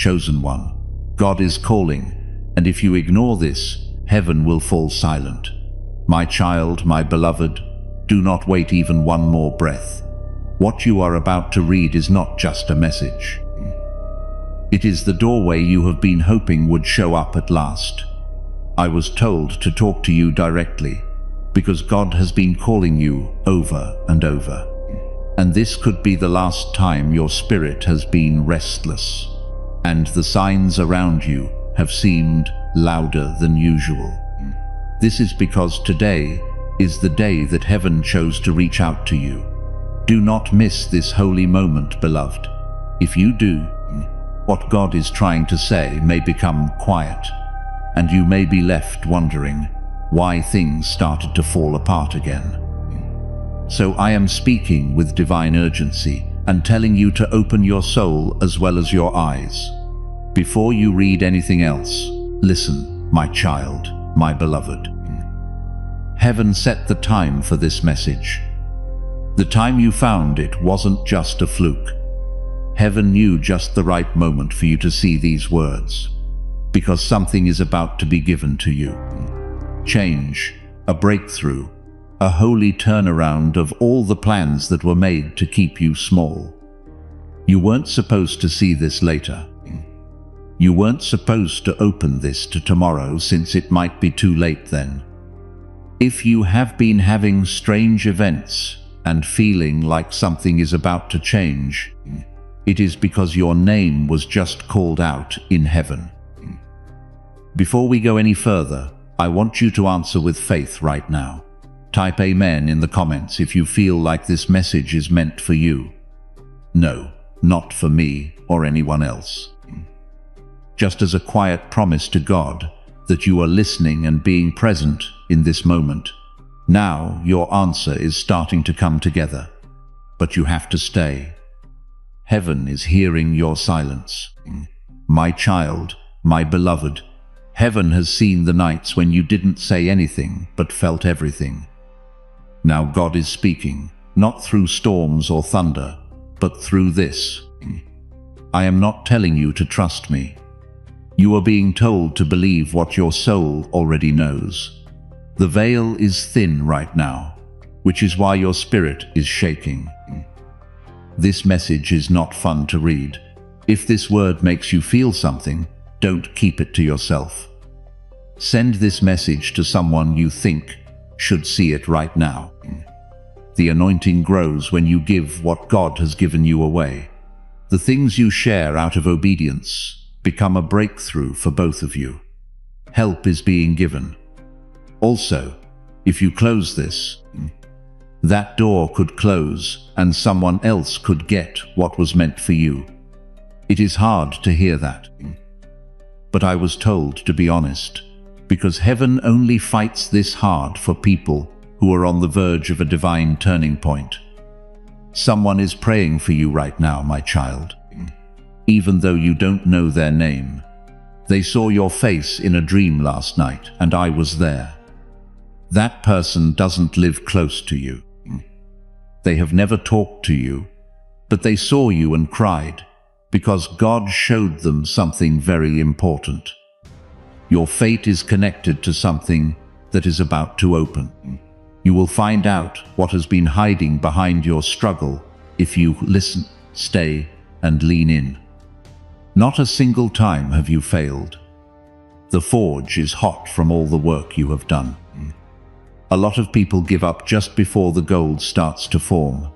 chosen one. God is calling, and if you ignore this, heaven will fall silent. My child, my beloved, do not wait even one more breath. What you are about to read is not just a message. It is the doorway you have been hoping would show up at last. I was told to talk to you directly, because God has been calling you over and over. And this could be the last time your spirit has been restless, and the signs around you have seemed louder than usual. This is because today is the day that heaven chose to reach out to you. Do not miss this holy moment, beloved. If you do, what God is trying to say may become quiet, and you may be left wondering why things started to fall apart again. So I am speaking with divine urgency and telling you to open your soul as well as your eyes. Before you read anything else, listen, my child, my beloved. Heaven set the time for this message. The time you found it wasn't just a fluke. Heaven knew just the right moment for you to see these words, because something is about to be given to you. Change, a breakthrough, a holy turnaround of all the plans that were made to keep you small. You weren't supposed to see this later. You weren't supposed to open this to tomorrow, since it might be too late then. If you have been having strange events and feeling like something is about to change, it is because your name was just called out in heaven. Before we go any further, I want you to answer with faith right now. Type Amen in the comments if you feel like this message is meant for you. No, not for me or anyone else. Just as a quiet promise to God that you are listening and being present in this moment. Now your answer is starting to come together, but you have to stay. Heaven is hearing your silence. My child, my beloved, heaven has seen the nights when you didn't say anything but felt everything. Now God is speaking, not through storms or thunder, but through this. I am not telling you to trust me. You are being told to believe what your soul already knows. The veil is thin right now, which is why your spirit is shaking. This message is not fun to read. If this word makes you feel something, don't keep it to yourself. Send this message to someone you think should see it right now. The anointing grows when you give what God has given you away. The things you share out of obedience become a breakthrough for both of you. Help is being given. Also, if you close this, that door could close and someone else could get what was meant for you. It is hard to hear that. But I was told to be honest, because heaven only fights this hard for people who are on the verge of a divine turning point. Someone is praying for you right now, my child. Even though you don't know their name. They saw your face in a dream last night, and I was there. That person doesn't live close to you. They have never talked to you, but they saw you and cried, because God showed them something very important. Your fate is connected to something that is about to open. You will find out what has been hiding behind your struggle if you listen, stay, and lean in. Not a single time have you failed. The forge is hot from all the work you have done. A lot of people give up just before the gold starts to form.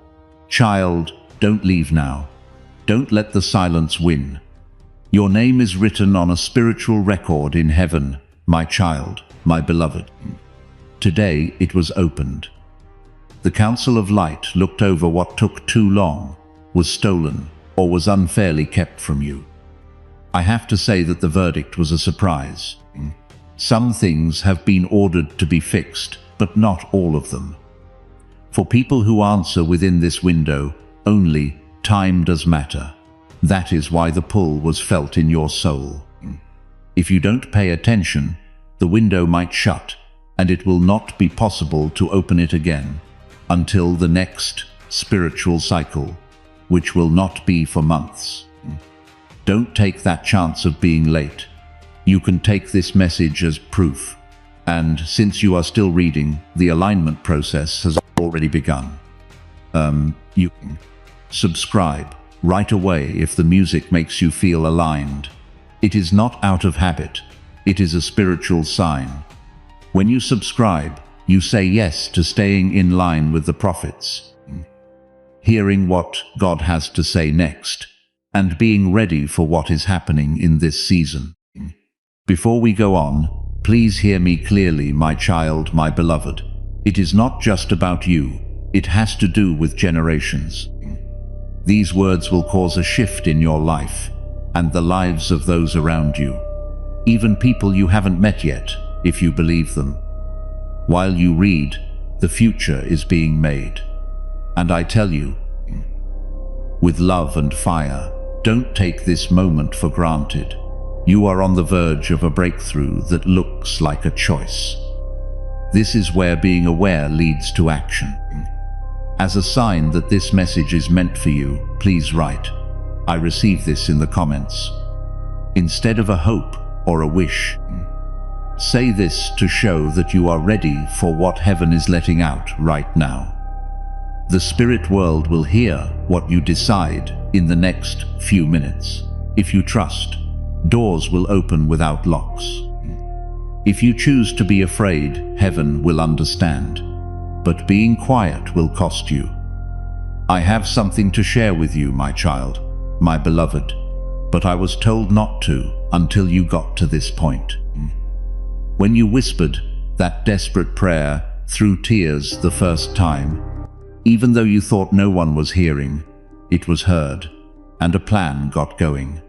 Child, don't leave now. Don't let the silence win. Your name is written on a spiritual record in heaven, my child, my beloved. Today it was opened. The Council of Light looked over what took too long, was stolen, or was unfairly kept from you. I have to say that the verdict was a surprise. Some things have been ordered to be fixed, but not all of them. For people who answer within this window, only time does matter. That is why the pull was felt in your soul. If you don't pay attention, the window might shut, and it will not be possible to open it again until the next spiritual cycle, which will not be for months. Don't take that chance of being late. You can take this message as proof. And since you are still reading, the alignment process has already begun. You can subscribe right away if the music makes you feel aligned. It is not out of habit. It is a spiritual sign. When you subscribe, you say yes to staying in line with the prophets, hearing what God has to say next, and being ready for what is happening in this season. Before we go on, please hear me clearly, my child, my beloved. It is not just about you. It has to do with generations. These words will cause a shift in your life and the lives of those around you, even people you haven't met yet, if you believe them. While you read, the future is being made. And I tell you, with love and fire, don't take this moment for granted. You are on the verge of a breakthrough that looks like a choice. This is where being aware leads to action. As a sign that this message is meant for you, please write, "I receive this," in the comments. Instead of a hope or a wish, say this to show that you are ready for what heaven is letting out right now. The spirit world will hear what you decide in the next few minutes. If you trust, doors will open without locks. If you choose to be afraid, heaven will understand. But being quiet will cost you. I have something to share with you, my child, my beloved, but I was told not to until you got to this point. When you whispered that desperate prayer through tears the first time, even though you thought no one was hearing, it was heard, and a plan got going.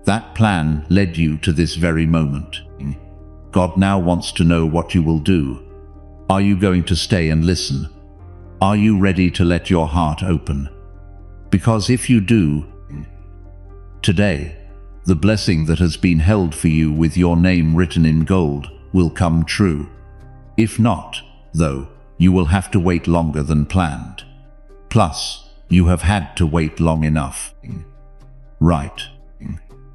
That plan led you to this very moment. God now wants to know what you will do. Are you going to stay and listen? Are you ready to let your heart open? Because if you do, today, the blessing that has been held for you with your name written in gold will come true. If not, though, you will have to wait longer than planned. Plus, you have had to wait long enough. Right.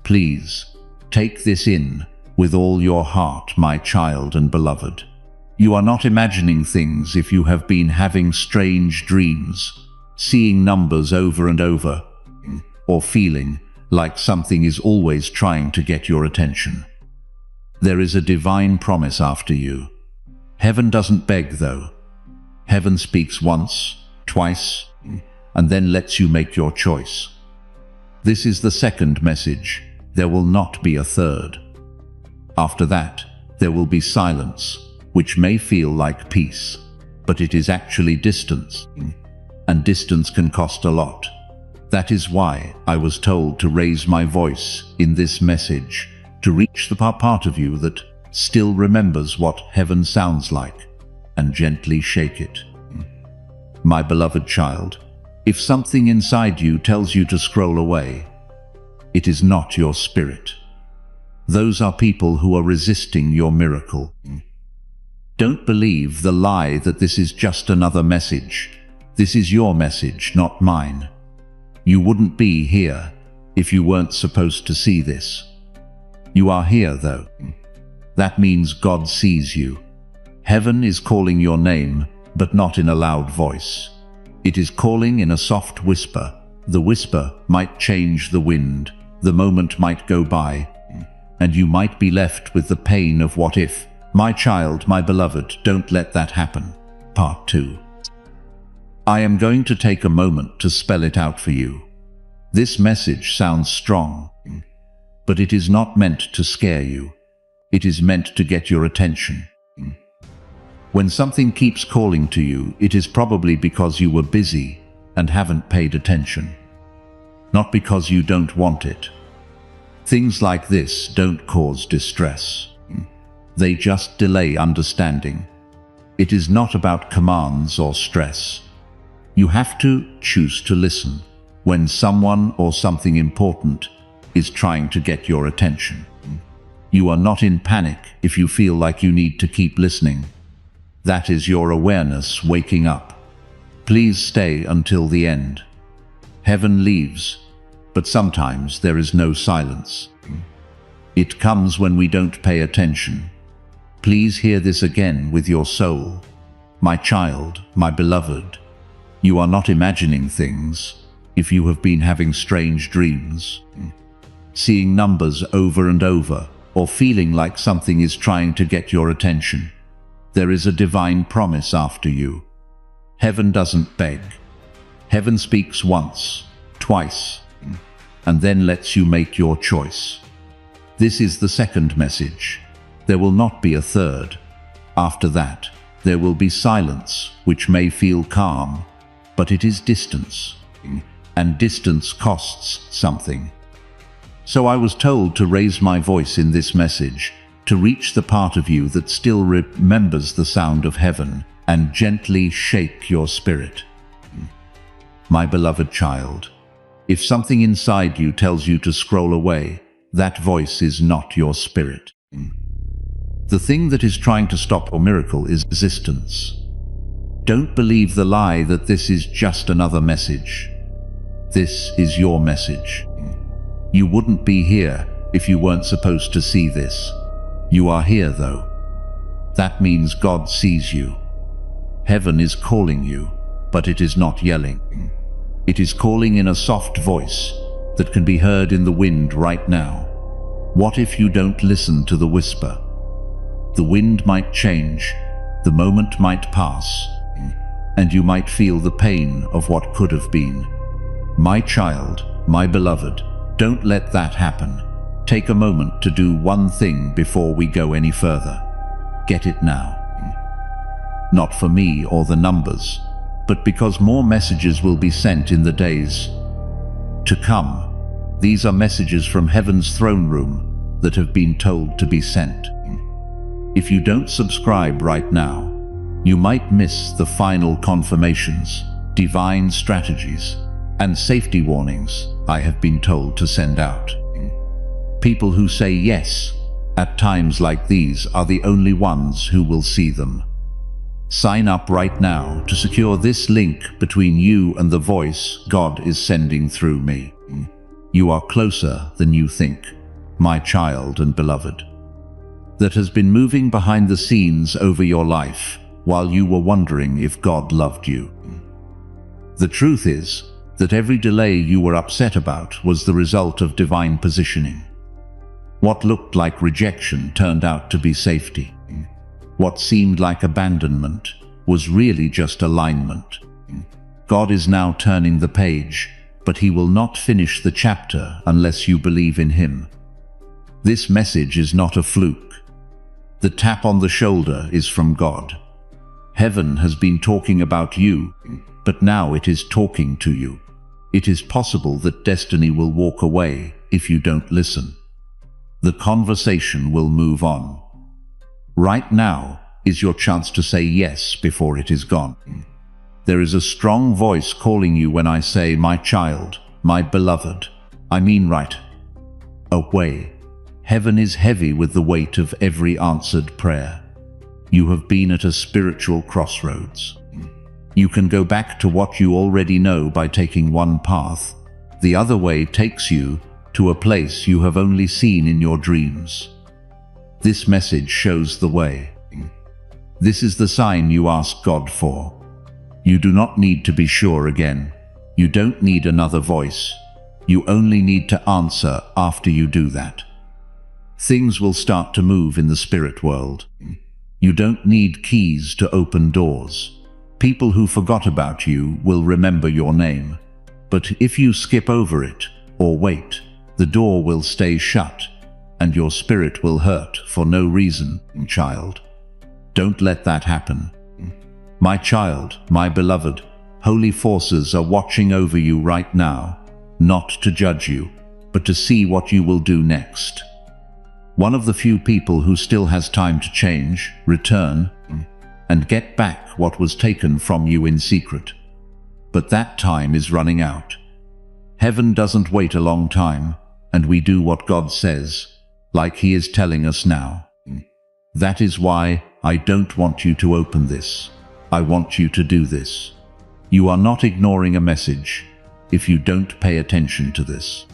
Please, take this in with all your heart, my child and beloved. You are not imagining things if you have been having strange dreams, seeing numbers over and over, or feeling like something is always trying to get your attention. There is a divine promise after you. Heaven doesn't beg, though. Heaven speaks once, twice, and then lets you make your choice. This is the second message. There will not be a third. After that, there will be silence, which may feel like peace, but it is actually distance, and distance can cost a lot. That is why I was told to raise my voice in this message, to reach the part of you that still remembers what heaven sounds like, and gently shake it. My beloved child, if something inside you tells you to scroll away, it is not your spirit. Those are people who are resisting your miracle. Don't believe the lie that this is just another message. This is your message, not mine. You wouldn't be here if you weren't supposed to see this. You are here, though. That means God sees you. Heaven is calling your name, but not in a loud voice. It is calling in a soft whisper. The whisper might change the wind. The moment might go by, and you might be left with the pain of what if. My child, my beloved, don't let that happen. Part 2. I am going to take a moment to spell it out for you. This message sounds strong, but it is not meant to scare you. It is meant to get your attention. When something keeps calling to you, it is probably because you were busy and haven't paid attention. Not because you don't want it. Things like this don't cause distress. They just delay understanding. It is not about commands or stress. You have to choose to listen when someone or something important is trying to get your attention. You are not in panic if you feel like you need to keep listening. That is your awareness waking up. Please stay until the end. Heaven leaves, but sometimes there is no silence. It comes when we don't pay attention. Please hear this again with your soul. My child, my beloved, you are not imagining things. If you have been having strange dreams, seeing numbers over and over, or feeling like something is trying to get your attention, there is a divine promise after you. Heaven doesn't beg. Heaven speaks once, twice, and then lets you make your choice. This is the second message. There will not be a third. After that, there will be silence, which may feel calm, but it is distance, and distance costs something. So I was told to raise my voice in this message, to reach the part of you that still remembers the sound of heaven, and gently shake your spirit. My beloved child, if something inside you tells you to scroll away, that voice is not your spirit. The thing that is trying to stop your miracle is resistance. Don't believe the lie that this is just another message. This is your message. You wouldn't be here if you weren't supposed to see this. You are here though. That means God sees you. Heaven is calling you, but it is not yelling. It is calling in a soft voice that can be heard in the wind right now. What if you don't listen to the whisper? The wind might change, the moment might pass, and you might feel the pain of what could have been. My child, my beloved, don't let that happen. Take a moment to do one thing before we go any further. Get it now. Not for me or the numbers, but because more messages will be sent in the days to come. These are messages from heaven's throne room that have been told to be sent. If you don't subscribe right now, you might miss the final confirmations, divine strategies, and safety warnings I have been told to send out. People who say yes at times like these are the only ones who will see them. Sign up right now to secure this link between you and the voice God is sending through me. You are closer than you think, my child and beloved, that has been moving behind the scenes over your life while you were wondering if God loved you. The truth is that every delay you were upset about was the result of divine positioning. What looked like rejection turned out to be safety. What seemed like abandonment was really just alignment. God is now turning the page, but He will not finish the chapter unless you believe in Him. This message is not a fluke. The tap on the shoulder is from God. Heaven has been talking about you, but now it is talking to you. It is possible that destiny will walk away if you don't listen. The conversation will move on. Right now is your chance to say yes before it is gone. There is a strong voice calling you when I say, my child, my beloved. I mean right away. Heaven is heavy with the weight of every answered prayer. You have been at a spiritual crossroads. You can go back to what you already know by taking one path. The other way takes you to a place you have only seen in your dreams. This message shows the way. This is the sign you ask God for. You do not need to be sure again. You don't need another voice. You only need to answer after you do that. Things will start to move in the spirit world. You don't need keys to open doors. People who forgot about you will remember your name. But if you skip over it or wait, the door will stay shut and your spirit will hurt for no reason, child. Don't let that happen. My child, my beloved, holy forces are watching over you right now, not to judge you, but to see what you will do next. One of the few people who still has time to change, return, and get back what was taken from you in secret. But that time is running out. Heaven doesn't wait a long time, and we do what God says, like He is telling us now. That is why I don't want you to open this. I want you to do this. You are not ignoring a message. if you don't pay attention to this.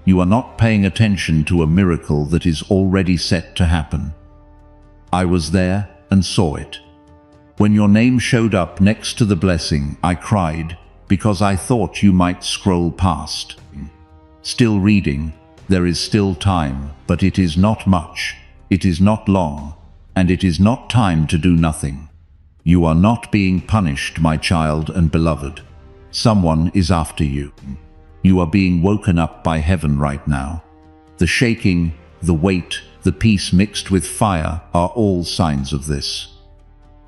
You are not paying attention to a miracle that is already set to happen. I was there and saw it. When your name showed up next to the blessing, I cried because I thought you might scroll past. Still reading, there is still time, but it is not much, it is not long, and it is not time to do nothing. You are not being punished, my child and beloved. Someone is after you. You are being woken up by heaven right now. The shaking, the weight, the peace mixed with fire are all signs of this.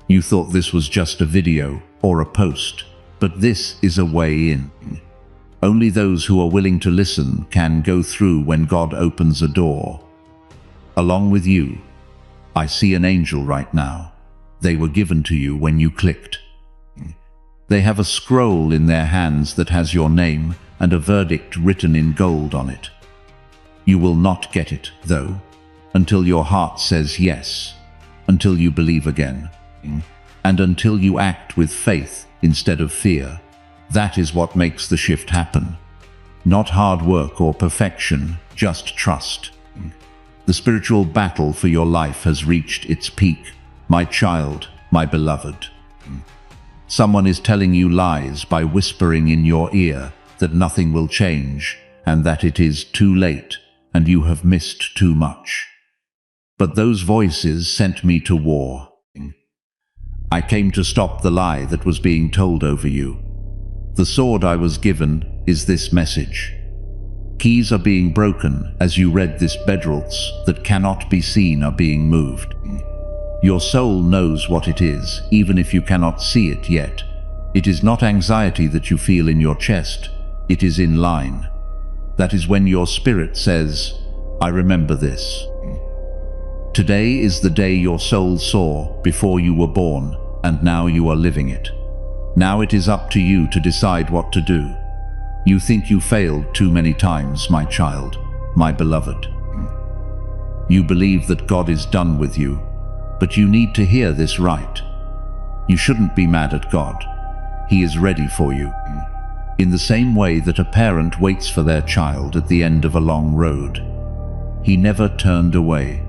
You thought this was just a video or a post, but this is a way in. Only those who are willing to listen can go through when God opens a door. Along with you, I see an angel right now. They were given to you when you clicked. They have a scroll in their hands that has your name and a verdict written in gold on it. You will not get it, though, until your heart says yes, until you believe again, and until you act with faith instead of fear. That is what makes the shift happen. Not hard work or perfection, just trust. The spiritual battle for your life has reached its peak, my child, my beloved. Someone is telling you lies by whispering in your ear that nothing will change and that it is too late and you have missed too much. But those voices sent me to war. I came to stop the lie that was being told over you. The sword I was given is this message. Keys are being broken as you read this. Bedrolls that cannot be seen are being moved. Your soul knows what it is, even if you cannot see it yet. It is not anxiety that you feel in your chest, it is in line. That is when your spirit says, I remember this. Today is the day your soul saw before you were born, and now you are living it. Now it is up to you to decide what to do. You think you failed too many times, my child, my beloved. You believe that God is done with you, but you need to hear this right. You shouldn't be mad at God. He is ready for you. In the same way that a parent waits for their child at the end of a long road. He never turned away.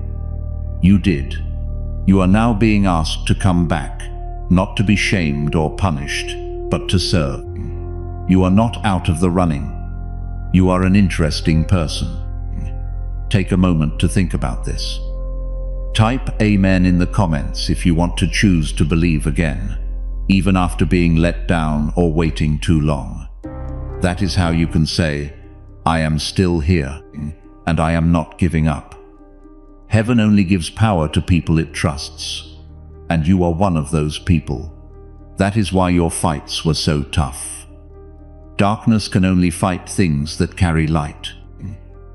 You did. You are now being asked to come back, not to be shamed or punished, but to serve. You are not out of the running. You are an interesting person. Take a moment to think about this. Type Amen in the comments if you want to choose to believe again, even after being let down or waiting too long. That is how you can say, I am still here, and I am not giving up. Heaven only gives power to people it trusts, and you are one of those people. That is why your fights were so tough. Darkness can only fight things that carry light.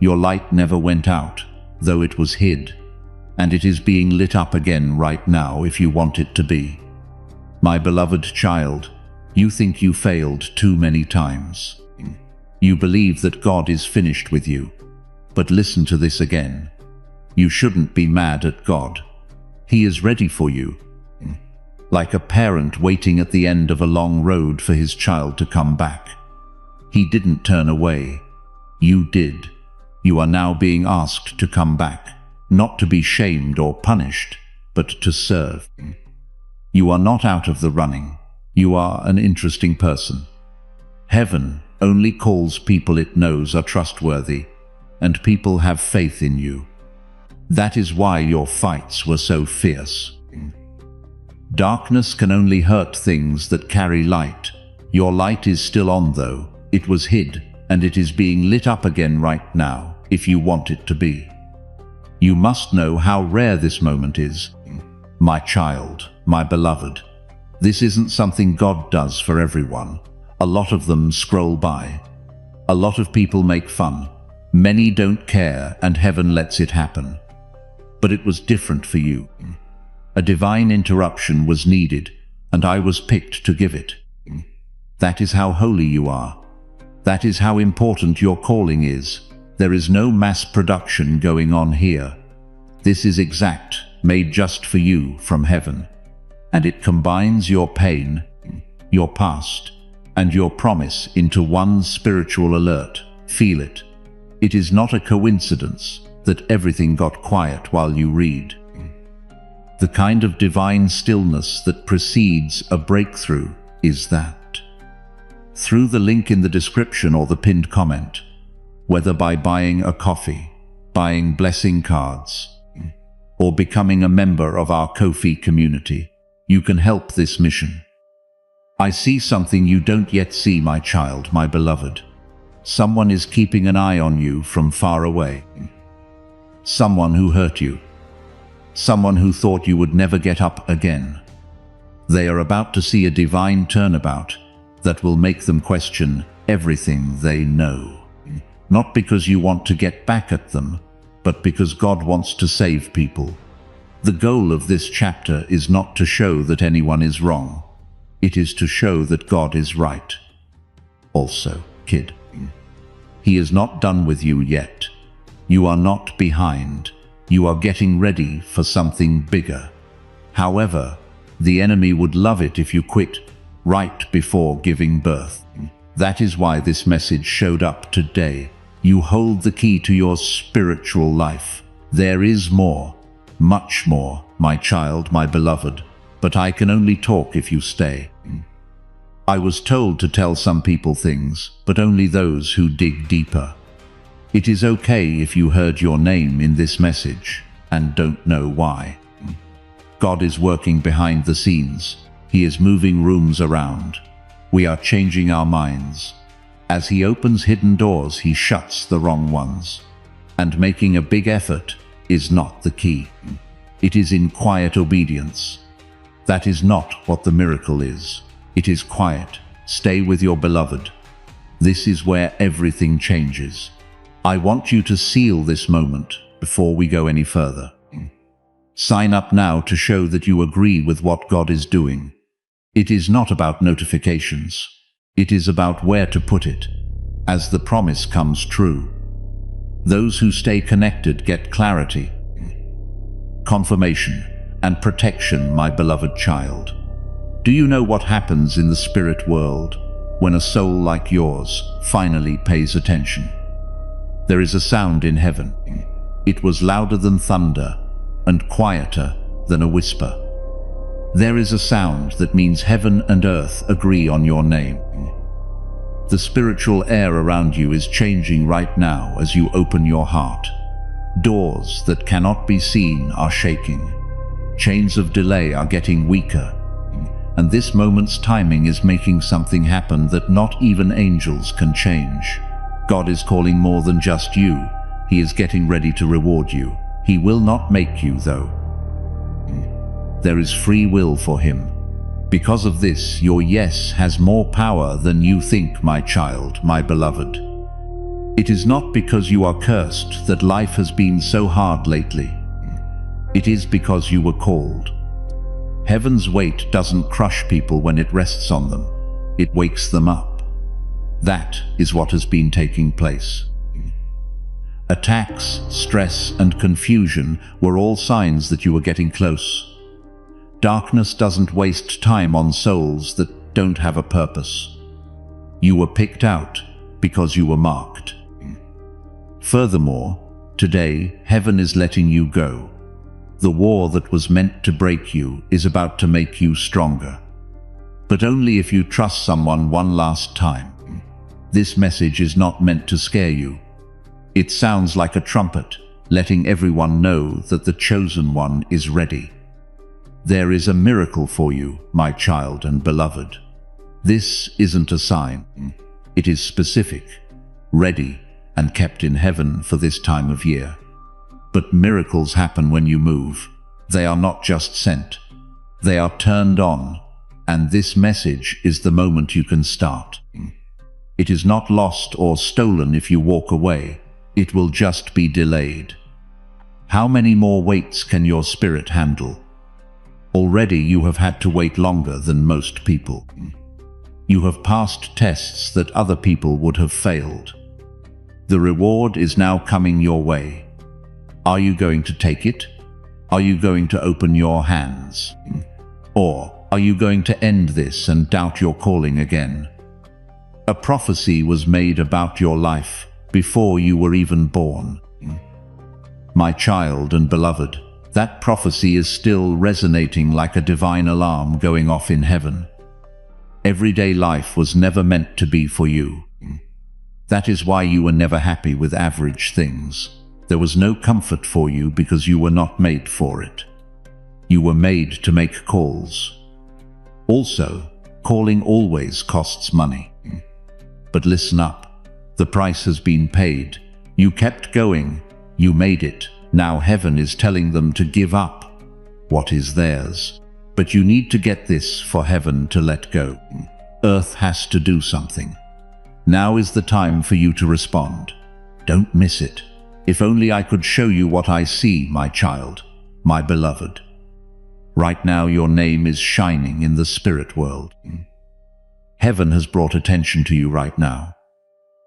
Your light never went out, though it was hid, and it is being lit up again right now if you want it to be. My beloved child, you think you failed too many times. You believe that God is finished with you. But listen to this again. You shouldn't be mad at God. He is ready for you. Like a parent waiting at the end of a long road for his child to come back. He didn't turn away. You did. You are now being asked to come back. Not to be shamed or punished, but to serve. You are not out of the running. You are an interesting person. Heaven only calls people it knows are trustworthy, and people have faith in you. That is why your fights were so fierce. Darkness can only hurt things that carry light. Your light is still on though. It was hid, and it is being lit up again right now, if you want it to be. You must know how rare this moment is. My child, my beloved. This isn't something God does for everyone. A lot of them scroll by. A lot of people make fun. Many don't care, and heaven lets it happen. But it was different for you. A divine interruption was needed, and I was picked to give it. That is how holy you are. That is how important your calling is. There is no mass production going on here. This is exact, made just for you from heaven. And it combines your pain, your past, and your promise into one spiritual alert. Feel it. It is not a coincidence that everything got quiet while you read. The kind of divine stillness that precedes a breakthrough is that. Through the link in the description or the pinned comment, whether by buying a coffee, buying blessing cards, or becoming a member of our Ko-fi community, you can help this mission. I see something you don't yet see, my child, my beloved. Someone is keeping an eye on you from far away. Someone who hurt you. Someone who thought you would never get up again. They are about to see a divine turnabout that will make them question everything they know. Not because you want to get back at them, but because God wants to save people. The goal of this chapter is not to show that anyone is wrong. It is to show that God is right. Also, kid, He is not done with you yet. You are not behind. You are getting ready for something bigger. However, the enemy would love it if you quit right before giving birth. That is why this message showed up today. You hold the key to your spiritual life. There is more, much more, my child, my beloved, but I can only talk if you stay. I was told to tell some people things, but only those who dig deeper. It is okay if you heard your name in this message and don't know why. God is working behind the scenes. He is moving rooms around. We are changing our minds. As He opens hidden doors, He shuts the wrong ones. And making a big effort is not the key. It is in quiet obedience. That is not what the miracle is. It is quiet. Stay with your beloved. This is where everything changes. I want you to seal this moment before we go any further. Sign up now to show that you agree with what God is doing. It is not about notifications. It is about where to put it, as the promise comes true. Those who stay connected get clarity, confirmation, and protection, my beloved child. Do you know what happens in the spirit world when a soul like yours finally pays attention? There is a sound in heaven. It was louder than thunder and quieter than a whisper. There is a sound that means heaven and earth agree on your name. The spiritual air around you is changing right now as you open your heart. Doors that cannot be seen are shaking. Chains of delay are getting weaker. And this moment's timing is making something happen that not even angels can change. God is calling more than just you. He is getting ready to reward you. He will not make you, though. There is free will for Him. Because of this, your yes has more power than you think, my child, my beloved. It is not because you are cursed that life has been so hard lately. It is because you were called. Heaven's weight doesn't crush people when it rests on them. It wakes them up. That is what has been taking place. Attacks, stress, and confusion were all signs that you were getting close. Darkness doesn't waste time on souls that don't have a purpose. You were picked out because you were marked. Furthermore, today, heaven is letting you go. The war that was meant to break you is about to make you stronger. But only if you trust someone one last time. This message is not meant to scare you. It sounds like a trumpet, letting everyone know that the chosen one is ready. There is a miracle for you, my child and beloved. This isn't a sign. It is specific, ready, and kept in heaven for this time of year. But miracles happen when you move. They are not just sent. They are turned on, and this message is the moment you can start. It is not lost or stolen if you walk away. It will just be delayed. How many more waits can your spirit handle? Already you have had to wait longer than most people. You have passed tests that other people would have failed. The reward is now coming your way. Are you going to take it? Are you going to open your hands? Or are you going to end this and doubt your calling again? A prophecy was made about your life before you were even born. My child and beloved, that prophecy is still resonating like a divine alarm going off in heaven. Everyday life was never meant to be for you. That is why you were never happy with average things. There was no comfort for you because you were not made for it. You were made to make calls. Also, calling always costs money. But listen up. The price has been paid. You kept going. You made it. Now heaven is telling them to give up what is theirs. But you need to get this for heaven to let go. Earth has to do something. Now is the time for you to respond. Don't miss it. If only I could show you what I see, my child, my beloved. Right now your name is shining in the spirit world. Heaven has brought attention to you right now.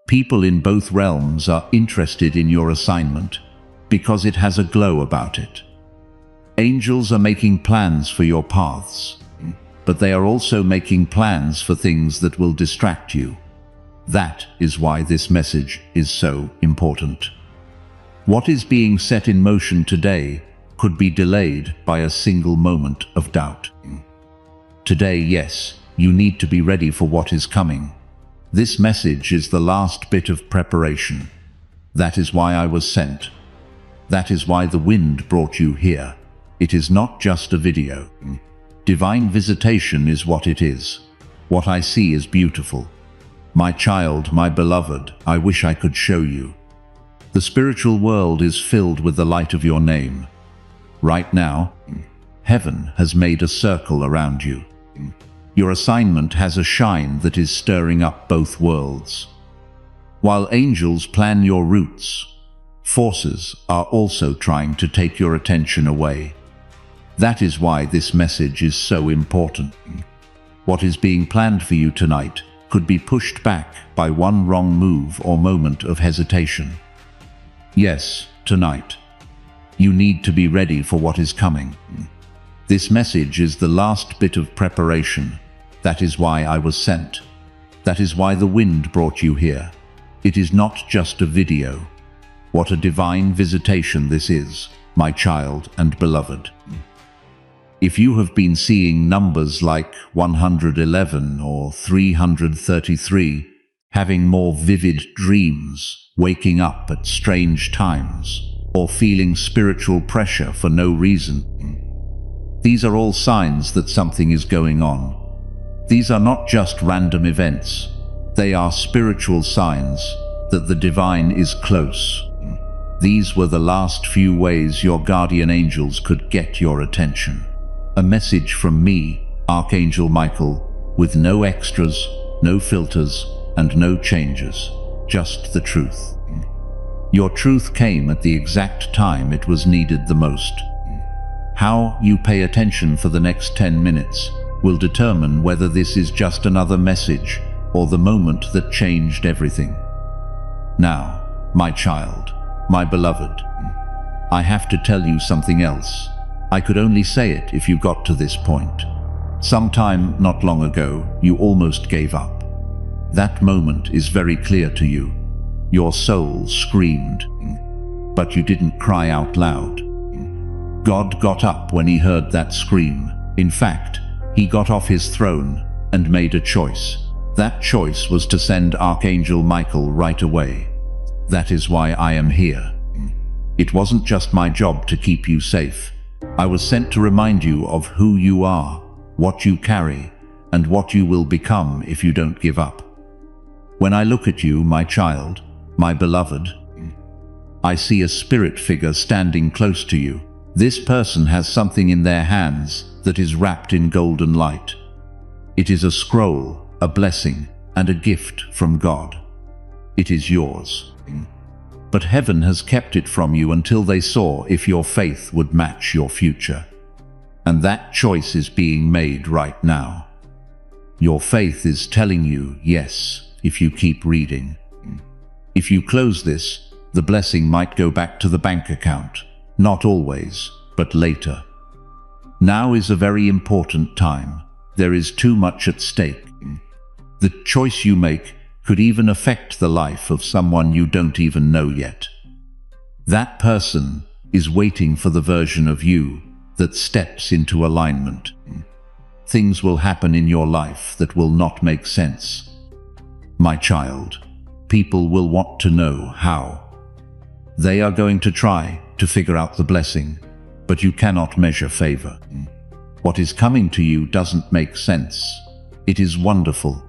People in both realms are interested in your assignment because it has a glow about it. Angels are making plans for your paths, but they are also making plans for things that will distract you. That is why this message is so important. What is being set in motion today could be delayed by a single moment of doubt. Today, yes, you need to be ready for what is coming. This message is the last bit of preparation. That is why I was sent. That is why the wind brought you here. It is not just a video. Divine visitation is what it is. What I see is beautiful. My child, my beloved, I wish I could show you. The spiritual world is filled with the light of your name. Right now, heaven has made a circle around you. Your assignment has a shine that is stirring up both worlds. While angels plan your routes, forces are also trying to take your attention away. That is why this message is so important. What is being planned for you tonight could be pushed back by one wrong move or moment of hesitation. Yes, tonight. You need to be ready for what is coming. This message is the last bit of preparation. That is why I was sent. That is why the wind brought you here. It is not just a video. What a divine visitation this is, my child and beloved. If you have been seeing numbers like 111 or 333, having more vivid dreams, waking up at strange times, or feeling spiritual pressure for no reason, these are all signs that something is going on. These are not just random events. They are spiritual signs that the divine is close. These were the last few ways your guardian angels could get your attention. A message from me, Archangel Michael, with no extras, no filters, and no changes, just the truth. Your truth came at the exact time it was needed the most. How you pay attention for the next 10 minutes will determine whether this is just another message or the moment that changed everything. Now, my child, my beloved, I have to tell you something else. I could only say it if you got to this point. Sometime not long ago, you almost gave up. That moment is very clear to you. Your soul screamed, but you didn't cry out loud. God got up when he heard that scream. In fact, he got off his throne and made a choice. That choice was to send Archangel Michael right away. That is why I am here. It wasn't just my job to keep you safe. I was sent to remind you of who you are, what you carry, and what you will become if you don't give up. When I look at you, my child, my beloved, I see a spirit figure standing close to you. This person has something in their hands that is wrapped in golden light. It is a scroll, a blessing, and a gift from God. It is yours. But heaven has kept it from you until they saw if your faith would match your future. And that choice is being made right now. Your faith is telling you yes if you keep reading. If you close this, the blessing might go back to the bank account. Not always, but later. Now is a very important time. There is too much at stake. The choice you make could even affect the life of someone you don't even know yet. That person is waiting for the version of you that steps into alignment. Things will happen in your life that will not make sense. My child, people will want to know how. They are going to try to figure out the blessing, but you cannot measure favor. What is coming to you doesn't make sense. It is wonderful.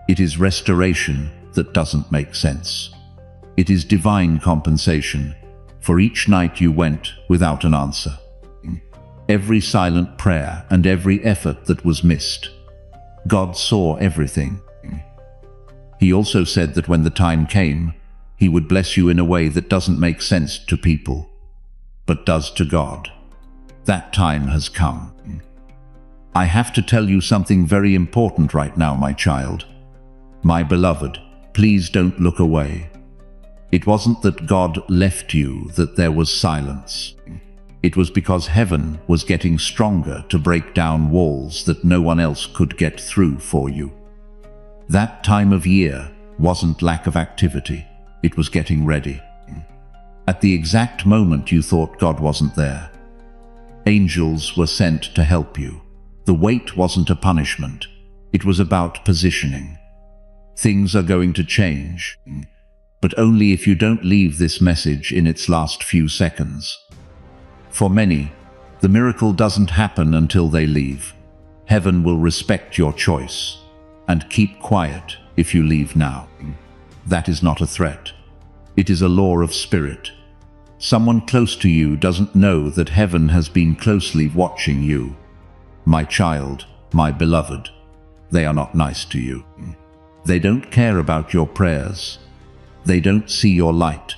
It is restoration that doesn't make sense. It is divine compensation for each night you went without an answer. Every silent prayer and every effort that was missed. God saw everything. He also said that when the time came, He would bless you in a way that doesn't make sense to people, but does to God. That time has come. I have to tell you something very important right now, my child. My beloved, please don't look away. It wasn't that God left you that there was silence. It was because heaven was getting stronger to break down walls that no one else could get through for you. That time of year wasn't lack of activity. It was getting ready. At the exact moment you thought God wasn't there, angels were sent to help you. The wait wasn't a punishment. It was about positioning. Things are going to change, but only if you don't leave this message in its last few seconds. For many, the miracle doesn't happen until they leave. Heaven will respect your choice and keep quiet if you leave now. That is not a threat. It is a law of spirit. Someone close to you doesn't know that heaven has been closely watching you. My child, my beloved, they are not nice to you. They don't care about your prayers. They don't see your light.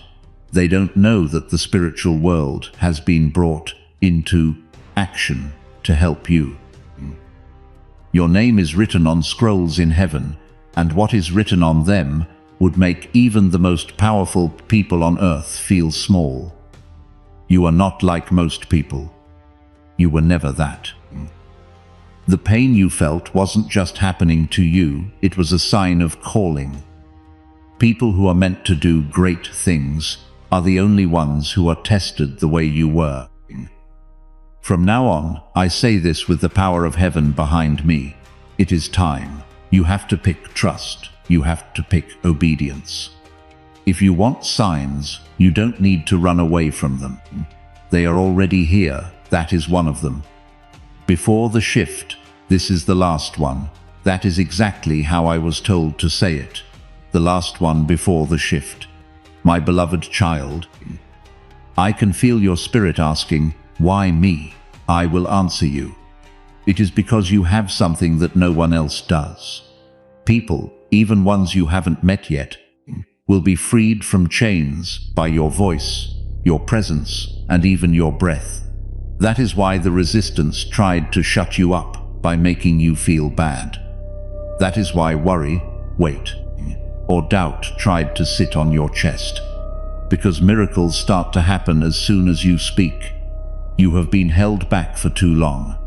They don't know that the spiritual world has been brought into action to help you. Your name is written on scrolls in heaven, and what is written on them would make even the most powerful people on earth feel small. You are not like most people. You were never that. The pain you felt wasn't just happening to you, it was a sign of calling. People who are meant to do great things are the only ones who are tested the way you were. From now on, I say this with the power of heaven behind me. It is time. You have to pick trust. You have to pick obedience. If you want signs, you don't need to run away from them. They are already here. That is one of them. Before the shift, this is the last one. That is exactly how I was told to say it. The last one before the shift. My beloved child, I can feel your spirit asking, why me? I will answer you. It is because you have something that no one else does. People, even ones you haven't met yet, will be freed from chains by your voice, your presence, and even your breath. That is why the resistance tried to shut you up by making you feel bad. That is why worry, weight, or doubt tried to sit on your chest. Because miracles start to happen as soon as you speak. You have been held back for too long.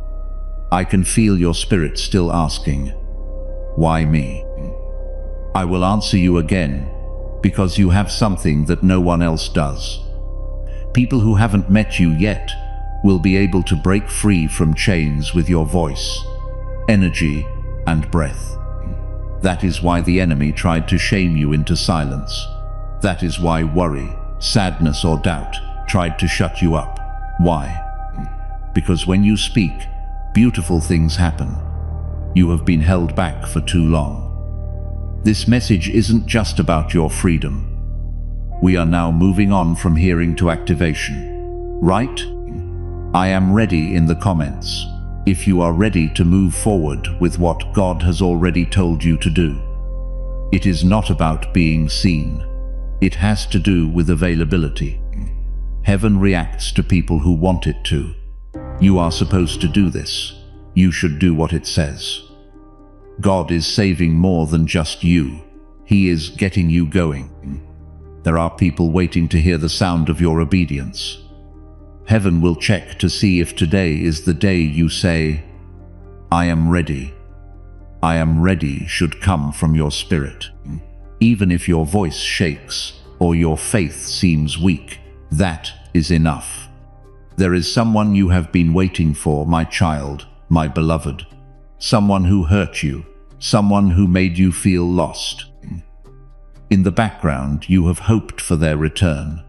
I can feel your spirit still asking, why me? I will answer you again, because you have something that no one else does. People who haven't met you yet will be able to break free from chains with your voice, energy, and breath. That is why the enemy tried to shame you into silence. That is why worry, sadness, or doubt tried to shut you up. Why? Because when you speak, beautiful things happen. You have been held back for too long. This message isn't just about your freedom. We are now moving on from hearing to activation. Right? I am ready in the comments, if you are ready to move forward with what God has already told you to do. It is not about being seen. It has to do with availability. Heaven reacts to people who want it to. You are supposed to do this. You should do what it says. God is saving more than just you. He is getting you going. There are people waiting to hear the sound of your obedience. Heaven will check to see if today is the day you say, I am ready. I am ready should come from your spirit. Even if your voice shakes or your faith seems weak, that is enough. There is someone you have been waiting for, my child, my beloved. Someone who hurt you, someone who made you feel lost. In the background, you have hoped for their return.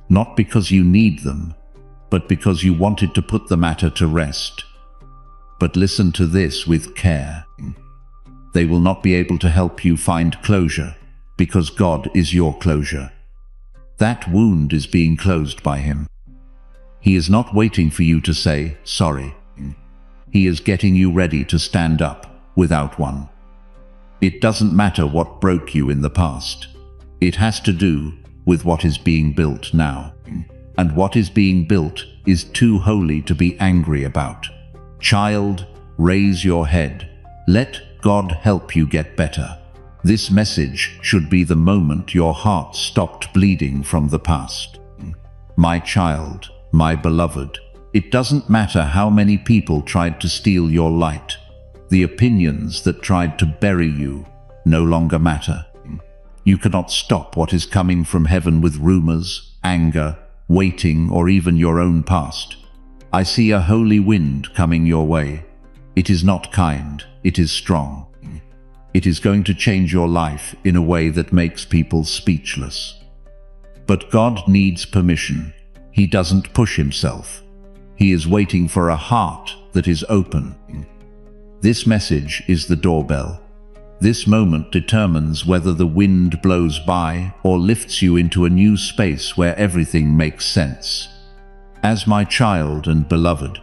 Not because you need them, but because you wanted to put the matter to rest. But listen to this with care. They will not be able to help you find closure, because God is your closure. That wound is being closed by Him. He is not waiting for you to say, sorry. He is getting you ready to stand up without one. It doesn't matter what broke you in the past. It has to do with what is being built now. And what is being built is too holy to be angry about. Child, raise your head. Let God help you get better. This message should be the moment your heart stopped bleeding from the past. My child, my beloved, it doesn't matter how many people tried to steal your light. The opinions that tried to bury you no longer matter. You cannot stop what is coming from heaven with rumors, anger, waiting, or even your own past. I see a holy wind coming your way. It is not kind, it is strong. It is going to change your life in a way that makes people speechless. But God needs permission. He doesn't push Himself. He is waiting for a heart that is open. This message is the doorbell. This moment determines whether the wind blows by or lifts you into a new space where everything makes sense. As my child and beloved,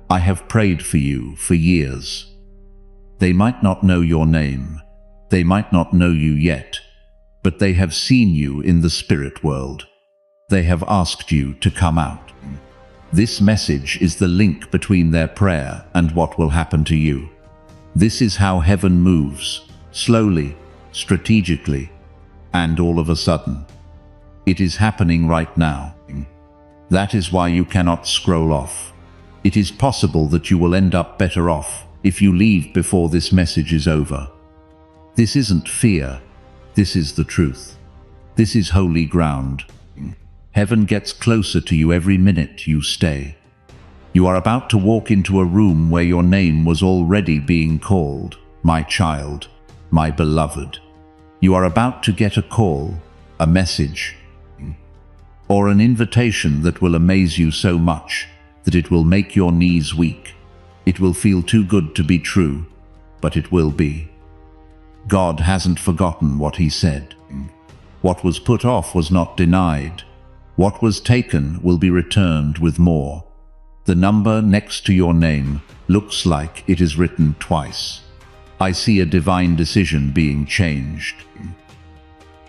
I have prayed for you for years. They might not know your name, they might not know you yet, but they have seen you in the spirit world. They have asked you to come out. This message is the link between their prayer and what will happen to you. This is how heaven moves, slowly, strategically, and all of a sudden. It is happening right now. That is why you cannot scroll off. It is possible that you will end up better off if you leave before this message is over. This isn't fear, this is the truth. This is holy ground. Heaven gets closer to you every minute you stay. You are about to walk into a room where your name was already being called, my child, my beloved. You are about to get a call, a message, or an invitation that will amaze you so much that it will make your knees weak. It will feel too good to be true, but it will be. God hasn't forgotten what He said. What was put off was not denied. What was taken will be returned with more. The number next to your name looks like it is written twice. I see a divine decision being changed.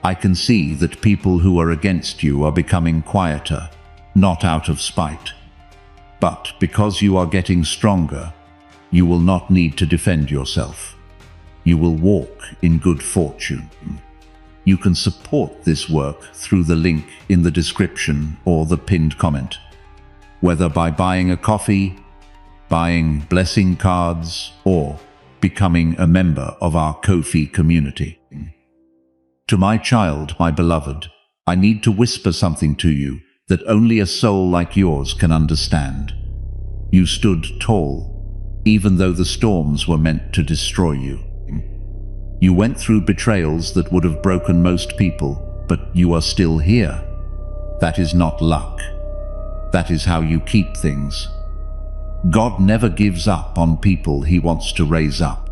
I can see that people who are against you are becoming quieter, not out of spite. But because you are getting stronger, you will not need to defend yourself. You will walk in good fortune. You can support this work through the link in the description or the pinned comment. Whether by buying a coffee, buying blessing cards, or becoming a member of our Ko-fi community. To my child, my beloved, I need to whisper something to you that only a soul like yours can understand. You stood tall, even though the storms were meant to destroy you. You went through betrayals that would have broken most people, but you are still here. That is not luck. That is how you keep things. God never gives up on people He wants to raise up.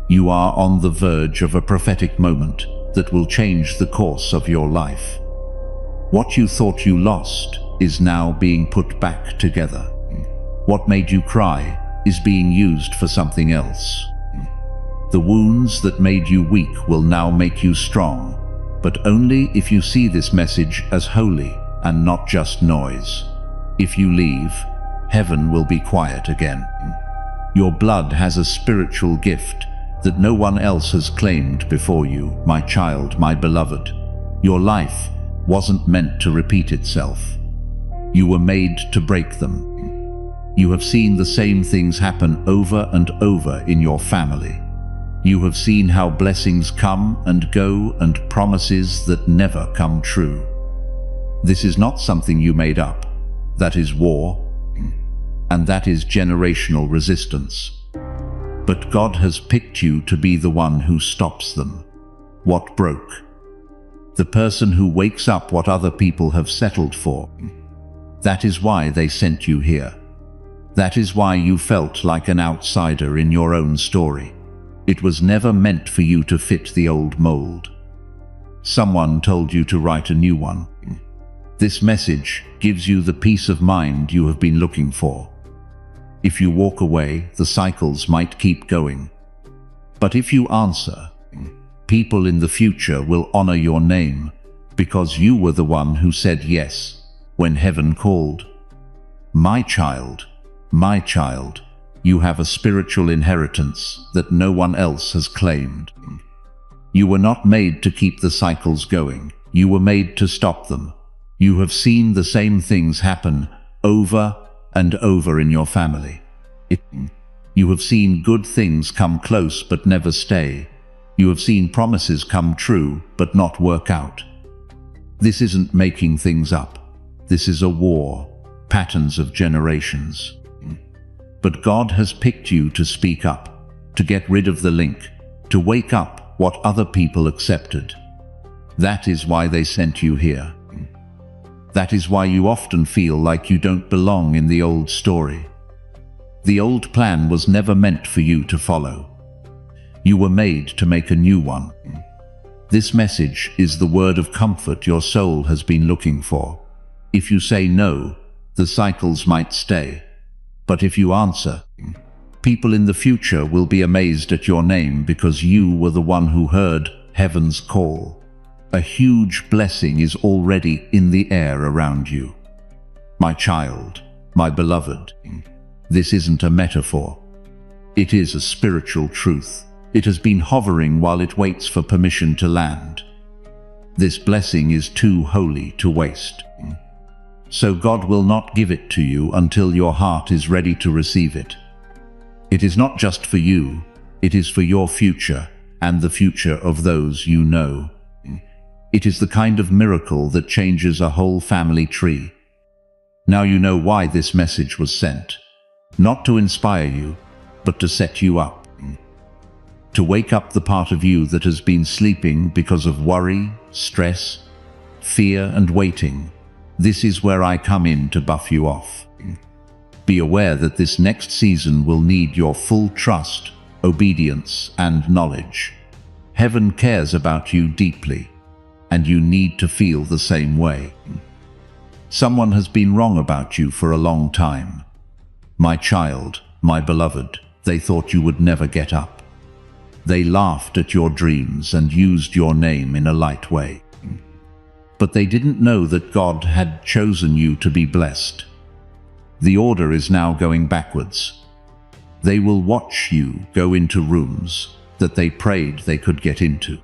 You are on the verge of a prophetic moment that will change the course of your life. What you thought you lost is now being put back together. What made you cry is being used for something else. The wounds that made you weak will now make you strong, but only if you see this message as holy and not just noise. If you leave, heaven will be quiet again. Your blood has a spiritual gift that no one else has claimed before you, my child, my beloved. Your life wasn't meant to repeat itself. You were made to break them. You have seen the same things happen over and over in your family. You have seen how blessings come and go and promises that never come true. This is not something you made up. That is war, and that is generational resistance. But God has picked you to be the one who stops them. What broke? The person who wakes up what other people have settled for. That is why they sent you here. That is why you felt like an outsider in your own story. It was never meant for you to fit the old mold. Someone told you to write a new one. This message gives you the peace of mind you have been looking for. If you walk away, the cycles might keep going. But if you answer, people in the future will honor your name because you were the one who said yes when heaven called. My child, you have a spiritual inheritance that no one else has claimed. You were not made to keep the cycles going. You were made to stop them. You have seen the same things happen over and over in your family. You have seen good things come close but never stay. You have seen promises come true but not work out. This isn't making things up. This is a war, patterns of generations. But God has picked you to speak up, to get rid of the link, to wake up what other people accepted. That is why they sent you here. That is why you often feel like you don't belong in the old story. The old plan was never meant for you to follow. You were made to make a new one. This message is the word of comfort your soul has been looking for. If you say no, the cycles might stay. But if you answer, people in the future will be amazed at your name because you were the one who heard heaven's call. A huge blessing is already in the air around you. My child, my beloved, this isn't a metaphor. It is a spiritual truth. It has been hovering while it waits for permission to land. This blessing is too holy to waste. So God will not give it to you until your heart is ready to receive it. It is not just for you, it is for your future and the future of those you know. It is the kind of miracle that changes a whole family tree. Now you know why this message was sent. Not to inspire you, but to set you up. To wake up the part of you that has been sleeping because of worry, stress, fear, and waiting. This is where I come in to buff you off. Be aware that this next season will need your full trust, obedience, and knowledge. Heaven cares about you deeply, and you need to feel the same way. Someone has been wrong about you for a long time. My child, my beloved, they thought you would never get up. They laughed at your dreams and used your name in a light way. But they didn't know that God had chosen you to be blessed. The order is now going backwards. They will watch you go into rooms that they prayed they could get into.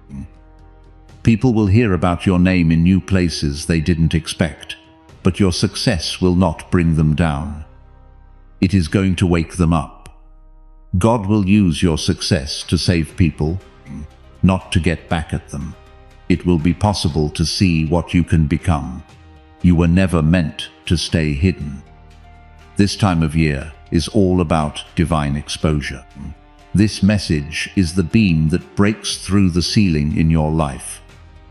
People will hear about your name in new places they didn't expect, but your success will not bring them down. It is going to wake them up. God will use your success to save people, not to get back at them. It will be possible to see what you can become. You were never meant to stay hidden. This time of year is all about divine exposure. This message is the beam that breaks through the ceiling in your life.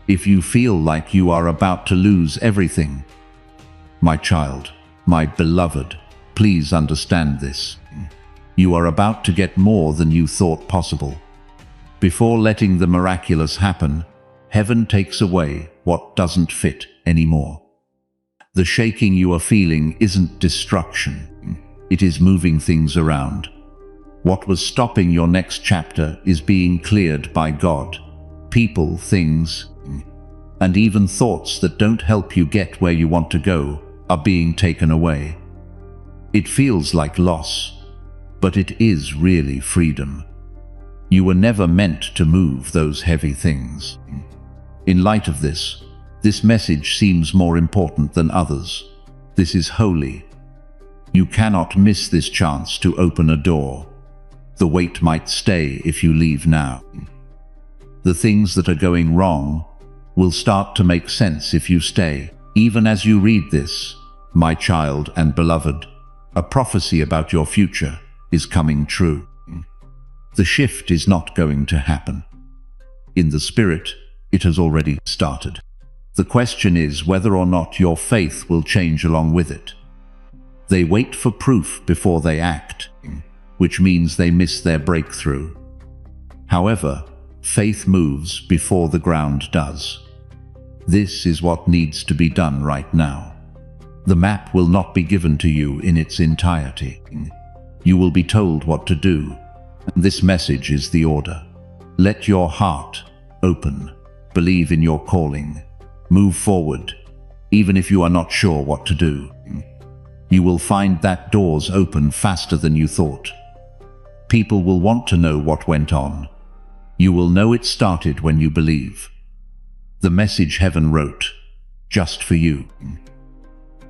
If you feel like you are about to lose everything, my child, my beloved, please understand this. You are about to get more than you thought possible. Before letting the miraculous happen, heaven takes away what doesn't fit anymore. The shaking you are feeling isn't destruction. It is moving things around. What was stopping your next chapter is being cleared by God. People, things, and even thoughts that don't help you get where you want to go are being taken away. It feels like loss, but it is really freedom. You were never meant to move those heavy things. In light of this, this message seems more important than others. This is holy. You cannot miss this chance to open a door. The weight might stay if you leave now. The things that are going wrong will start to make sense if you stay. Even as you read this, my child and beloved, a prophecy about your future is coming true. The shift is not going to happen. In the spirit, it has already started. The question is whether or not your faith will change along with it. They wait for proof before they act, which means they miss their breakthrough. However, faith moves before the ground does. This is what needs to be done right now. The map will not be given to you in its entirety. You will be told what to do, and this message is the order. Let your heart open, believe in your calling, move forward, even if you are not sure what to do. You will find that doors open faster than you thought. People will want to know what went on. You will know it started when you believe. The message heaven wrote, just for you.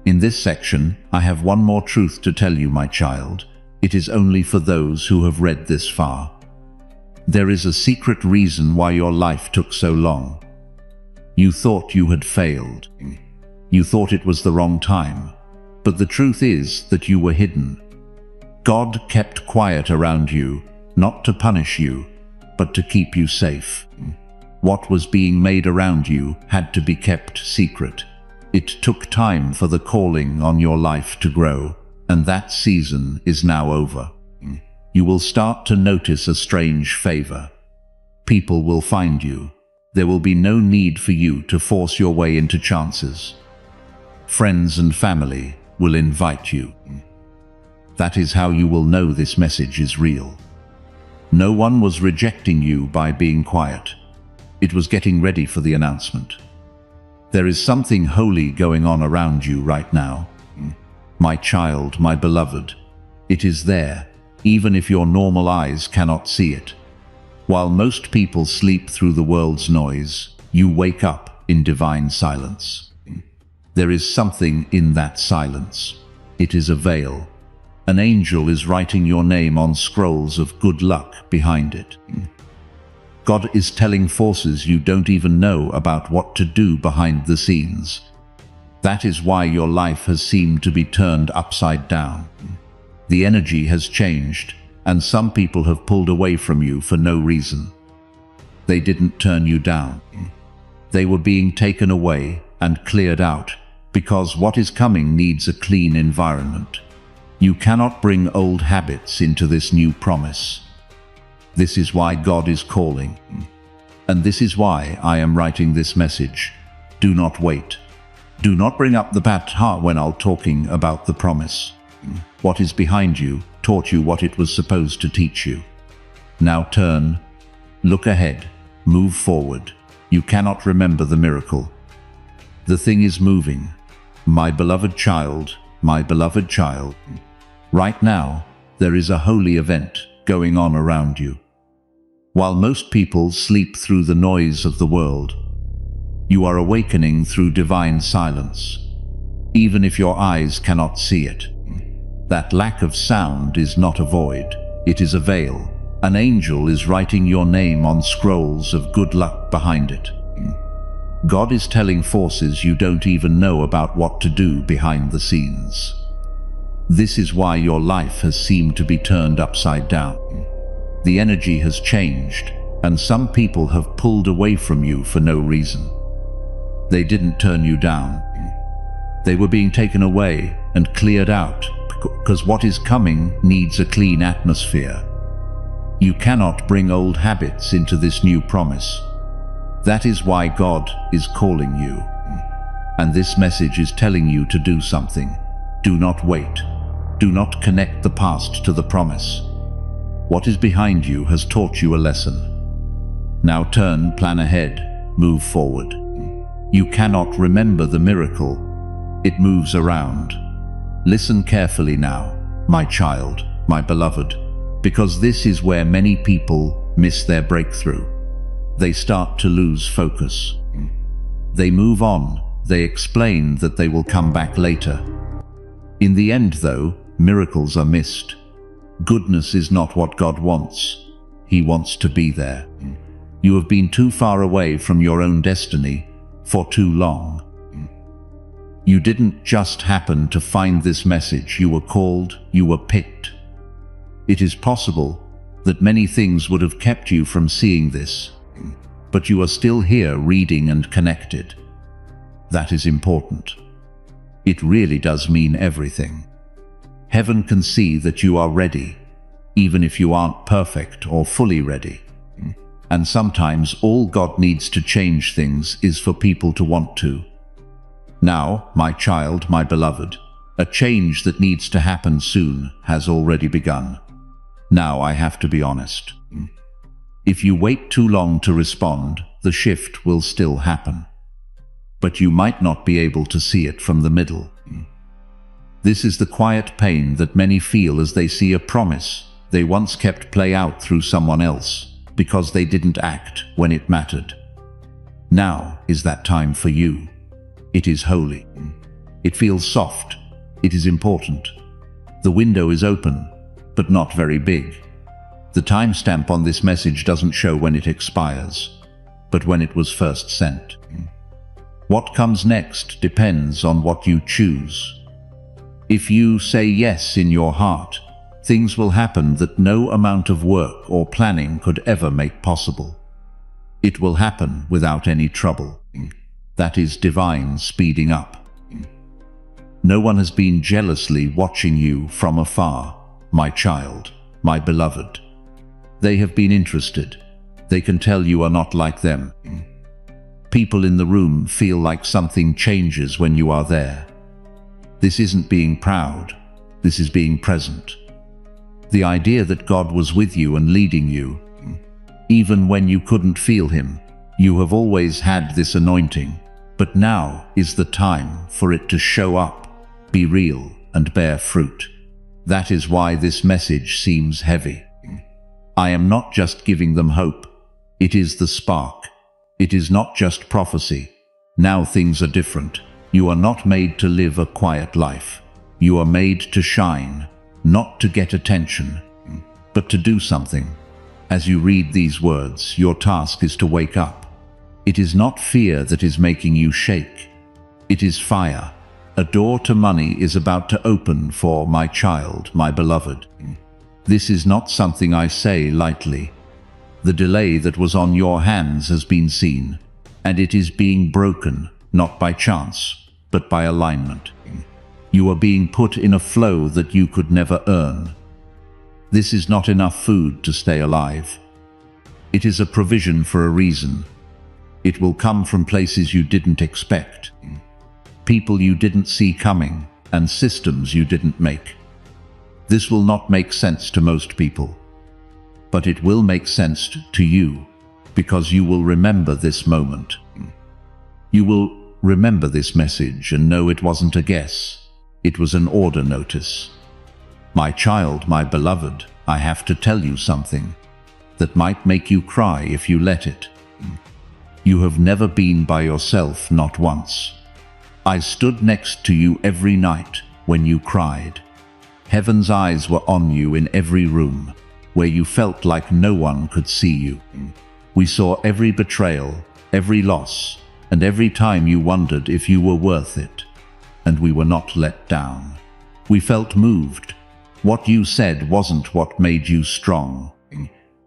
In this section, I have one more truth to tell you, my child. It is only for those who have read this far. There is a secret reason why your life took so long. You thought you had failed. You thought it was the wrong time. But the truth is that you were hidden. God kept quiet around you, not to punish you, but to keep you safe. What was being made around you had to be kept secret. It took time for the calling on your life to grow, and that season is now over. You will start to notice a strange favor. People will find you. There will be no need for you to force your way into chances. Friends and family will invite you. That is how you will know this message is real. No one was rejecting you by being quiet. It was getting ready for the announcement. There is something holy going on around you right now. My child, my beloved, it is there, even if your normal eyes cannot see it. While most people sleep through the world's noise, you wake up in divine silence. There is something in that silence. It is a veil. An angel is writing your name on scrolls of good luck behind it. God is telling forces you don't even know about what to do behind the scenes. That is why your life has seemed to be turned upside down. The energy has changed, and some people have pulled away from you for no reason. They didn't turn you down. They were being taken away and cleared out, because what is coming needs a clean environment. You cannot bring old habits into this new promise. This is why God is calling. And this is why I am writing this message. Do not wait. Do not bring up the bad heart when I'm talking about the promise. What is behind you taught you what it was supposed to teach you. Now turn, look ahead, move forward. You cannot remember the miracle. The thing is moving. My beloved child, my beloved child. Right now, there is a holy event going on around you. While most people sleep through the noise of the world, you are awakening through divine silence, even if your eyes cannot see it. That lack of sound is not a void, it is a veil. An angel is writing your name on scrolls of good luck behind it. God is telling forces you don't even know about what to do behind the scenes. This is why your life has seemed to be turned upside down. The energy has changed, and some people have pulled away from you for no reason. They didn't turn you down. They were being taken away and cleared out, because what is coming needs a clean atmosphere. You cannot bring old habits into this new promise. That is why God is calling you. And this message is telling you to do something. Do not wait. Do not connect the past to the promise. What is behind you has taught you a lesson. Now turn, plan ahead, move forward. You cannot remember the miracle. It moves around. Listen carefully now, my child, my beloved, because this is where many people miss their breakthrough. They start to lose focus. They move on. They explain that they will come back later. In the end, though, miracles are missed. Goodness is not what God wants. He wants to be there. You have been too far away from your own destiny for too long. You didn't just happen to find this message. You were called, you were picked. It is possible that many things would have kept you from seeing this, but you are still here reading and connected. That is important. It really does mean everything. Heaven can see that you are ready, even if you aren't perfect or fully ready. And sometimes all God needs to change things is for people to want to. Now, my child, my beloved, a change that needs to happen soon has already begun. Now I have to be honest. If you wait too long to respond, the shift will still happen. But you might not be able to see it from the middle. This is the quiet pain that many feel as they see a promise they once kept play out through someone else because they didn't act when it mattered. Now is that time for you. It is holy. It feels soft. It is important. The window is open, but not very big. The timestamp on this message doesn't show when it expires, but when it was first sent. What comes next depends on what you choose. If you say yes in your heart, things will happen that no amount of work or planning could ever make possible. It will happen without any trouble. That is divine speeding up. No one has been jealously watching you from afar, my child, my beloved. They have been interested. They can tell you are not like them. People in the room feel like something changes when you are there. This isn't being proud. This is being present. The idea that God was with you and leading you, even when you couldn't feel Him. You have always had this anointing, but now is the time for it to show up, be real, and bear fruit. That is why this message seems heavy. I am not just giving them hope. It is the spark. It is not just prophecy. Now things are different. You are not made to live a quiet life. You are made to shine, not to get attention, but to do something. As you read these words, your task is to wake up. It is not fear that is making you shake. It is fire. A door to money is about to open for my child, my beloved. This is not something I say lightly. The delay that was on your hands has been seen, and it is being broken, not by chance, but by alignment. You are being put in a flow that you could never earn. This is not enough food to stay alive. It is a provision for a reason. It will come from places you didn't expect, people you didn't see coming, and systems you didn't make. This will not make sense to most people, but it will make sense to you, because you will remember this moment. You will remember this message and know it wasn't a guess. It was an order notice. My child, my beloved, I have to tell you something that might make you cry if you let it. You have never been by yourself, not once. I stood next to you every night when you cried. Heaven's eyes were on you in every room, where you felt like no one could see you. We saw every betrayal, every loss, and every time you wondered if you were worth it. And we were not let down. We felt moved. What you said wasn't what made you strong.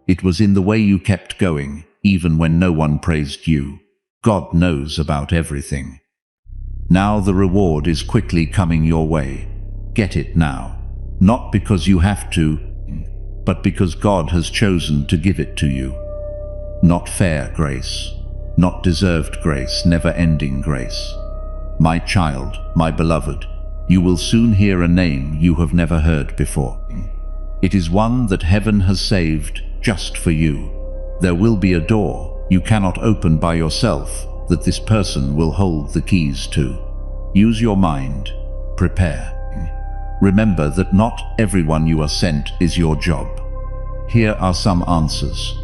It was in the way you kept going, even when no one praised you. God knows about everything. Now the reward is quickly coming your way. Get it now. Not because you have to, but because God has chosen to give it to you. Not fair grace, not deserved grace, never-ending grace. My child, my beloved, you will soon hear a name you have never heard before. It is one that heaven has saved just for you. There will be a door you cannot open by yourself that this person will hold the keys to. Use your mind. Prepare. Remember that not everyone you are sent is your job. Here are some answers.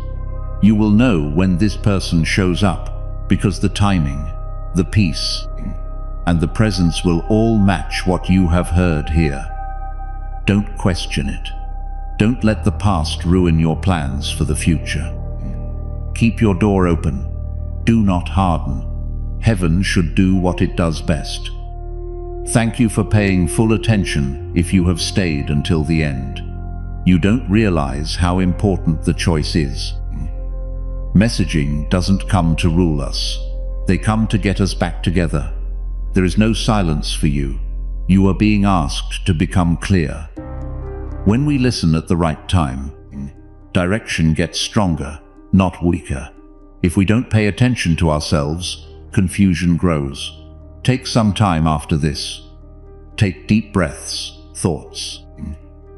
You will know when this person shows up because the timing, the peace, and the presence will all match what you have heard here. Don't question it. Don't let the past ruin your plans for the future. Keep your door open. Do not harden. Heaven should do what it does best. Thank you for paying full attention if you have stayed until the end. You don't realize how important the choice is. Messaging doesn't come to rule us. They come to get us back together. There is no silence for you. You are being asked to become clear. When we listen at the right time, direction gets stronger, not weaker. If we don't pay attention to ourselves, confusion grows. Take some time after this. Take deep breaths, thoughts.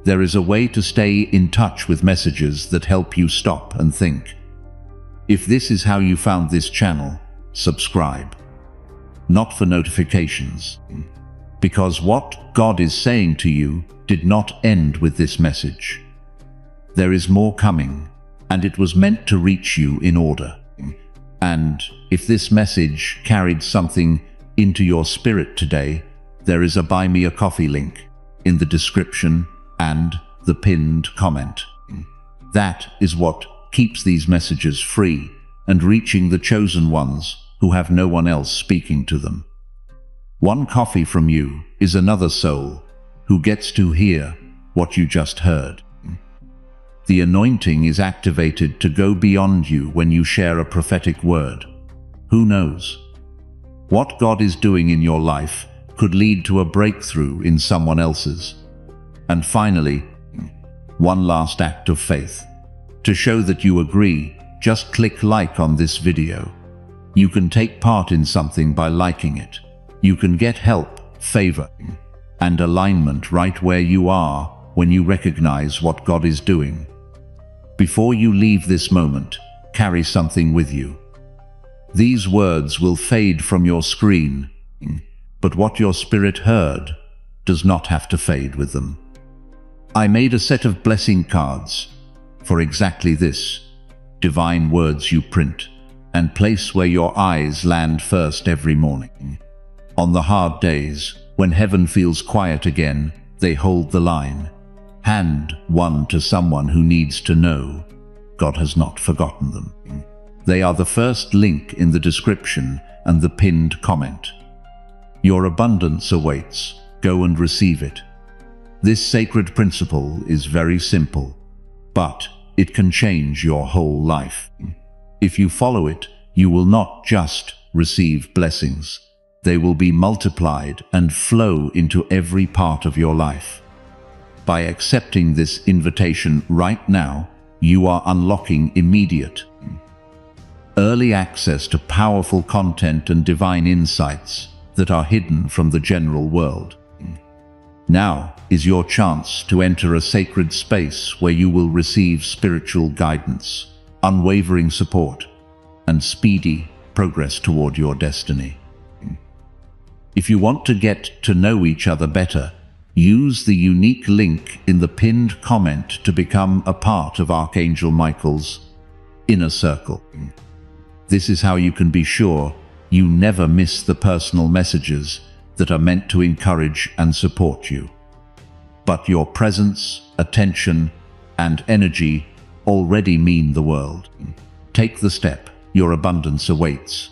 There is a way to stay in touch with messages that help you stop and think. If this is how you found this channel, subscribe. Not for notifications. Because what God is saying to you did not end with this message. There is more coming, and it was meant to reach you in order. And if this message carried something into your spirit today, there is a Buy Me a Coffee link in the description and the pinned comment. That is what keeps these messages free and reaching the chosen ones who have no one else speaking to them. One coffee from you is another soul who gets to hear what you just heard. The anointing is activated to go beyond you when you share a prophetic word. Who knows? What God is doing in your life could lead to a breakthrough in someone else's. And finally, one last act of faith. To show that you agree, just click like on this video. You can take part in something by liking it. You can get help, favor, and alignment right where you are when you recognize what God is doing. Before you leave this moment, carry something with you. These words will fade from your screen, but what your spirit heard does not have to fade with them. I made a set of blessing cards for exactly this, divine words you print and place where your eyes land first every morning. On the hard days, when heaven feels quiet again, they hold the line. Hand one to someone who needs to know God has not forgotten them. They are the first link in the description and the pinned comment. Your abundance awaits. Go and receive it. This sacred principle is very simple, but it can change your whole life. If you follow it, you will not just receive blessings. They will be multiplied and flow into every part of your life. By accepting this invitation right now, you are unlocking immediate, early access to powerful content and divine insights that are hidden from the general world. Now is your chance to enter a sacred space where you will receive spiritual guidance, unwavering support, and speedy progress toward your destiny. If you want to get to know each other better, use the unique link in the pinned comment to become a part of Archangel Michael's inner circle. This is how you can be sure you never miss the personal messages that are meant to encourage and support you. But your presence, attention, and energy already mean the world. Take the step. Your abundance awaits.